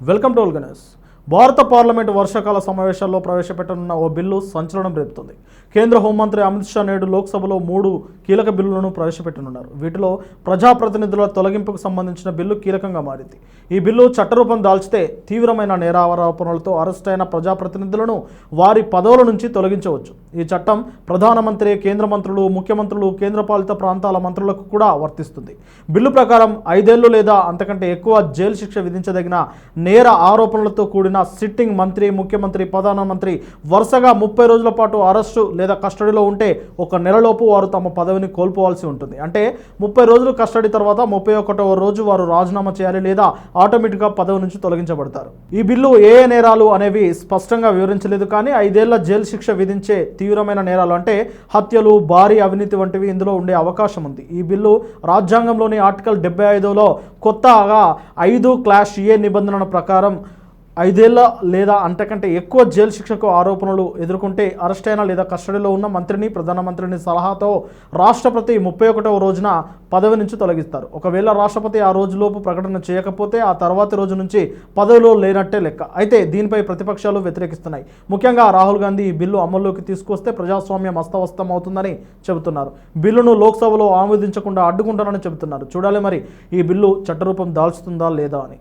Welcome to Ganesh. భారత parliament వర్షాకాల సమావేశాల్లో ప్రవేశపెట్టనున్న ఓ బిల్లు సంచలనం రేపుతుంది. కేంద్ర హోంమంత్రి అమిత్ షా నేడు లోక్సభలో 3 కీలక బిల్లులను ప్రవేశపెట్టనున్నారు. వీటిలో ప్రజాప్రతినిధుల తొలగింపుకు సంబంధించిన బిల్లు కీలకంగా మారింది. ఈ బిల్లు చట్టరూపం దాల్చితే తీవ్రమైన నేరారోపణలతో అరెస్ట్ అయిన ప్రజాప్రతినిధులను వారి పదవుల నుంచి తొలగించవచ్చు. ఈ చట్టం ప్రధానమంత్రి, కేంద్ర మంత్రులు, ముఖ్యమంత్రులు, కేంద్రపాలిత ప్రాంతాల మంత్రులకు కూడా వర్తిస్తుంది. బిల్లు ప్రకారం 5 ఏళ్లు లేదా అంతకంటే ఎక్కువ జైలు శిక్ష విధించదగిన నేర ఆరోపణలతో కూడిన సిట్టింగ్ మంత్రి, ముఖ్యమంత్రి, ప్రధానమంత్రి వరుసగా 30 రోజుల పాటు అరెస్టు లేదా కస్టడీలో ఉంటే 1 నెలలోపు వారు తమ పదవిని కోల్పోవాల్సి ఉంటుంది. అంటే 30 రోజులు కస్టడీ తర్వాత 31వ రోజు వారు రాజీనామా చేయాలి లేదా ఆటోమేటిక్గా పదవి నుంచి తొలగించబడతారు. ఈ బిల్లు ఏ నేరాలు అనేవి స్పష్టంగా వివరించలేదు, కానీ 5 ఏళ్ల జైలు శిక్ష విధించే తీవ్రమైన నేరాలు అంటే హత్యలు, భారీ అవినీతి వంటివి ఇందులో ఉండే అవకాశం ఉంది. ఈ బిల్లు రాజ్యాంగంలోని ఆర్టికల్ 75లో కొత్తగా 5(a) నిబంధనల ప్రకారం 5 ఏళ్ల లేదా అంతకంటే ఎక్కువ జైలు శిక్షకు ఆరోపణలు ఎదుర్కొంటే అరెస్ట్ అయిన లేదా కస్టడీలో ఉన్న మంత్రిని, ప్రధానమంత్రిని సలహాతో రాష్ట్రపతి 31వ రోజున పదవి నుంచి తొలగిస్తారు. ఒకవేళ రాష్ట్రపతి ఆ రోజులోపు ప్రకటన చేయకపోతే ఆ తర్వాతి రోజు నుంచి పదవిలో లేనట్టే లెక్క. అయితే దీనిపై ప్రతిపక్షాలు వ్యతిరేకిస్తున్నాయి. ముఖ్యంగా రాహుల్ గాంధీ ఈ బిల్లు అమల్లోకి తీసుకొస్తే ప్రజాస్వామ్యం అస్తవ్యస్తం అవుతుందని చెబుతున్నారు. బిల్లును లోక్సభలో ఆమోదించకుండా అడ్డుకుంటారని చెబుతున్నారు. చూడాలి మరి ఈ బిల్లు చట్టరూపం దాల్చుతుందా లేదా అని.